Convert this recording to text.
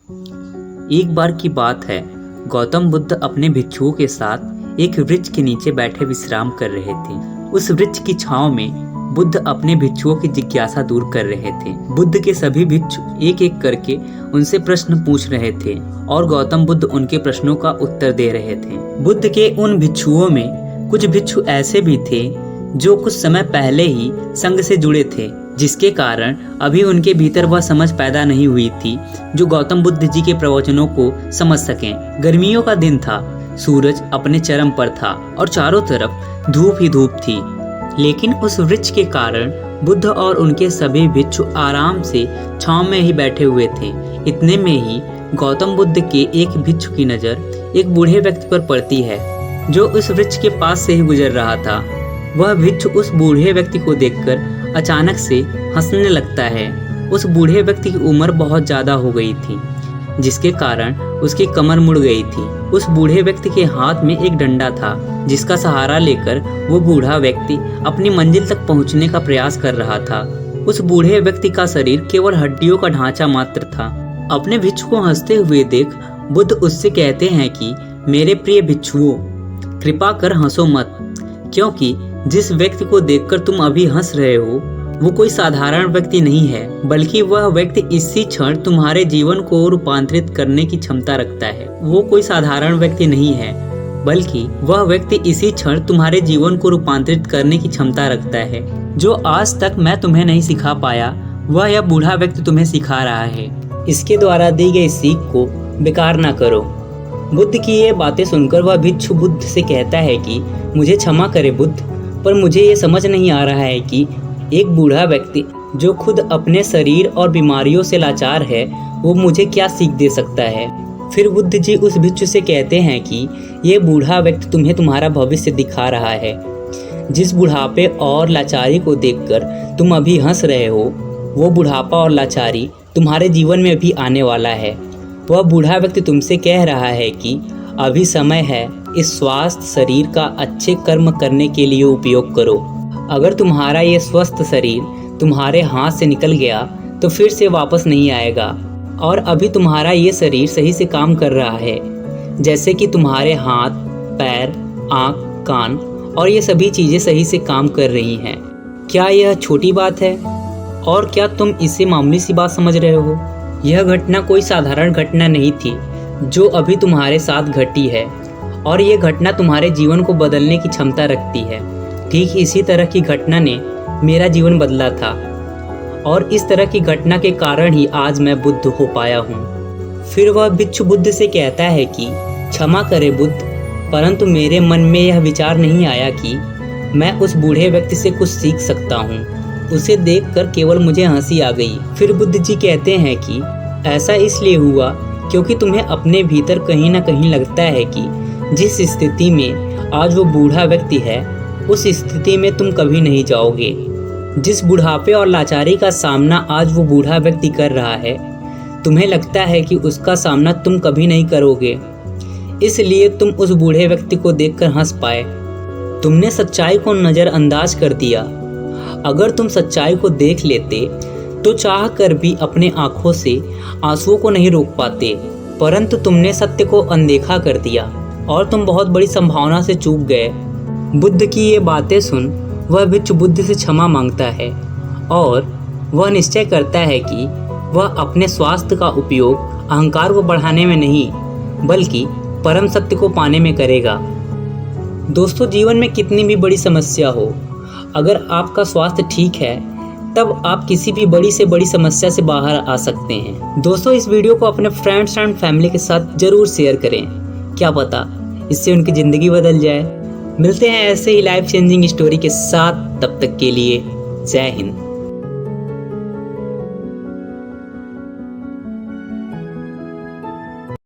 एक बार की बात है, गौतम बुद्ध अपने भिक्षुओं के साथ एक वृक्ष के नीचे बैठे विश्राम कर रहे थे। उस वृक्ष की छांव में बुद्ध अपने भिक्षुओं की जिज्ञासा दूर कर रहे थे। बुद्ध के सभी भिक्षु एक एक करके उनसे प्रश्न पूछ रहे थे और गौतम बुद्ध उनके प्रश्नों का उत्तर दे रहे थे। बुद्ध के उन भिक्षुओं में कुछ भिक्षु ऐसे भी थे जो कुछ समय पहले ही संघ से जुड़े थे, जिसके कारण अभी उनके भीतर वह समझ पैदा नहीं हुई थी जो गौतम बुद्ध जी के प्रवचनों को समझ सकें। गर्मियों का दिन था, सूरज अपने चरम पर था और चारों तरफ धूप ही धूप थी। लेकिन उस वृक्ष के कारण बुद्ध और उनके सभी भिक्षु आराम से छांव में ही बैठे हुए थे। इतने में ही गौतम बुद्ध के एक भिक्षु की नज़र एक बूढ़े व्यक्ति पर पड़ती है जो उस वृक्ष के पास से ही गुजर रहा था। वह भिक्षु उस बूढ़े व्यक्ति को देखकर अचानक से हंसने लगता है। उस बूढ़े व्यक्ति की उम्र बहुत ज़्यादा हो गई थी, जिसके कारण उसकी कमर मुड़ गई थी। उस बूढ़े व्यक्ति के हाथ में एक डंडा था, जिसका सहारा लेकर वो बूढ़ा व्यक्ति अपनी मंजिल तक पहुंचने का प्रयास कर रहा था। उस बूढ़े व्यक्ति का शरीर केवल हड्डियों का ढांचा मात्र था। अपने भिक्षु को हंसते हुए देख बुद्ध उससे कहते हैं कि मेरे प्रिय भिक्षुओं, कृपा कर हंसो मत, क्योंकि जिस व्यक्ति को देखकर तुम अभी हंस रहे हो वो कोई साधारण व्यक्ति नहीं है, बल्कि वह व्यक्ति इसी क्षण तुम्हारे जीवन को रूपांतरित करने की क्षमता रखता है। वो कोई साधारण व्यक्ति नहीं है, बल्कि वह व्यक्ति इसी क्षण तुम्हारे जीवन को रूपांतरित करने की क्षमता रखता है। जो आज तक मैं तुम्हें नहीं सिखा पाया, वह यह बूढ़ा व्यक्ति तुम्हें सिखा रहा है। इसके द्वारा दी गई सीख को बेकार ना करो। बुद्ध की ये बातें सुनकर वह भिक्षु बुद्ध से कहता है कि मुझे क्षमा करे बुद्ध, पर मुझे ये समझ नहीं आ रहा है कि एक बूढ़ा व्यक्ति जो खुद अपने शरीर और बीमारियों से लाचार है, वो मुझे क्या सीख दे सकता है। फिर बुद्ध जी उस भिक्षु से कहते हैं कि ये बूढ़ा व्यक्ति तुम्हें तुम्हारा भविष्य दिखा रहा है। जिस बुढ़ापे और लाचारी को देखकर तुम अभी हंस रहे हो, वो बुढ़ापा और लाचारी तुम्हारे जीवन में भी आने वाला है। वह बूढ़ा व्यक्ति तुमसे कह रहा है कि अभी समय है, इस स्वस्थ शरीर का अच्छे कर्म करने के लिए उपयोग करो। अगर तुम्हारा ये स्वस्थ शरीर तुम्हारे हाथ से निकल गया तो फिर से वापस नहीं आएगा, और अभी तुम्हारा ये शरीर सही से काम कर रहा है, जैसे कि तुम्हारे हाथ, पैर, आँख, कान और ये सभी चीज़ें सही से काम कर रही हैं। क्या यह छोटी बात है? और क्या तुम इसे मामूली सी बात समझ रहे हो? यह घटना कोई साधारण घटना नहीं थी जो अभी तुम्हारे साथ घटी है, और ये घटना तुम्हारे जीवन को बदलने की क्षमता रखती है। ठीक इसी तरह की घटना ने मेरा जीवन बदला था, और इस तरह की घटना के कारण ही आज मैं बुद्ध हो पाया हूँ। फिर वह भिक्षु बुद्ध से कहता है कि क्षमा करे बुद्ध, परंतु मेरे मन में यह विचार नहीं आया कि मैं उस बूढ़े व्यक्ति से कुछ सीख सकता हूँ। उसे देखकर केवल मुझे हंसी आ गई। फिर बुद्ध जी कहते हैं कि ऐसा इसलिए हुआ क्योंकि तुम्हें अपने भीतर कहीं ना कहीं लगता है कि जिस स्थिति में आज वो बूढ़ा व्यक्ति है, उस स्थिति में तुम कभी नहीं जाओगे। जिस बुढ़ापे और लाचारी का सामना आज वो बूढ़ा व्यक्ति कर रहा है, तुम्हें लगता है कि उसका सामना तुम कभी नहीं करोगे, इसलिए तुम उस बूढ़े व्यक्ति को देखकर हंस पाए। तुमने सच्चाई को नज़रअंदाज कर दिया। अगर तुम सच्चाई को देख लेते तो चाह कर भी अपने आँखों से आंसुओं को नहीं रोक पाते, परंतु तुमने सत्य को अनदेखा कर दिया और तुम बहुत बड़ी संभावना से चूक गए। बुद्ध की ये बातें सुन वह भिक्षु बुद्ध से क्षमा मांगता है और वह निश्चय करता है कि वह अपने स्वास्थ्य का उपयोग अहंकार को बढ़ाने में नहीं, बल्कि परम सत्य को पाने में करेगा। दोस्तों, जीवन में कितनी भी बड़ी समस्या हो, अगर आपका स्वास्थ्य ठीक है तब आप किसी भी बड़ी से बड़ी समस्या से बाहर आ सकते हैं। दोस्तों, इस वीडियो को अपने फ्रेंड्स एंड फैमिली के साथ ज़रूर शेयर करें, क्या पता इससे उनकी ज़िंदगी बदल जाए। मिलते हैं ऐसे ही लाइफ चेंजिंग स्टोरी के साथ, तब तक के लिए जय हिंद।